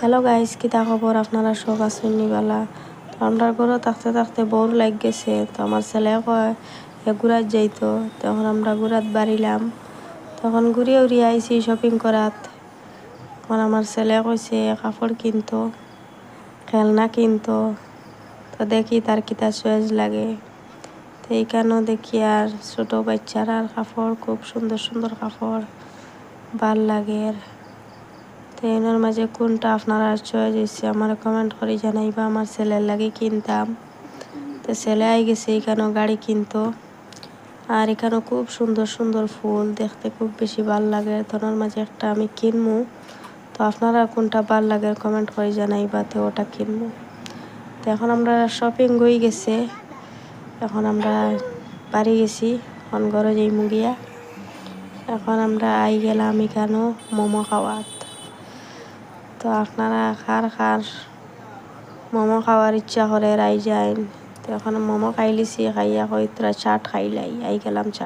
Hello guys, কিতা খবর? আপনারা সব আছেন নিবালা? তো আমরা ঘরে থাকতে থাকতে বোর লাগ গেছে। তো আমার ছেলে কয় ঘুরাত যাইতো। তখন আমরা ঘুরাত বাড়িলাম। তখন ঘুরিয়ে উড়িয়ে আইসি শপিং করাত। তখন আমার ছেলে কইছে কাপড় কিনতো, খেলনা কিনতো। তো দেখি তার কিতা চয়েস লাগে। তো এইখানেও দেখি আর ছোট বাচ্চারা কাপড়, খুব সুন্দর সুন্দর কাপড় ভাল লাগে। তো এর মাঝে কোনটা আপনারা চয়েস হয়েছে আমার কমেন্ট করে জানাইবা। আমার ছেলের লাগে কিনতাম। তো ছেলে আই গেছে এখানেও গাড়ি কিনতো। আর এখানেও খুব সুন্দর সুন্দর ফুল দেখতে খুব বেশি ভাল লাগে। তোর মাঝে একটা আমি কিনবো। তো আপনারা কোনটা ভাল লাগে কমেন্ট করে জানাইবা, তো ওটা কিনবো। তো এখন আমরা শপিং হয়ে গেছে, এখন আমরা বাড়ি গেছি, এখন ঘরে যাই মুগিয়া। এখন আমরা আই গেলাম এখানেও মোমো খাওয়াত। তো আপনারা কার মোমো খাওয়ার ইচ্ছা করে রাই যায়। তো এখন মোমো খাইলিছি, খাইয়া কই তোরা চাট খাইলাই, আই গেলাম চাট।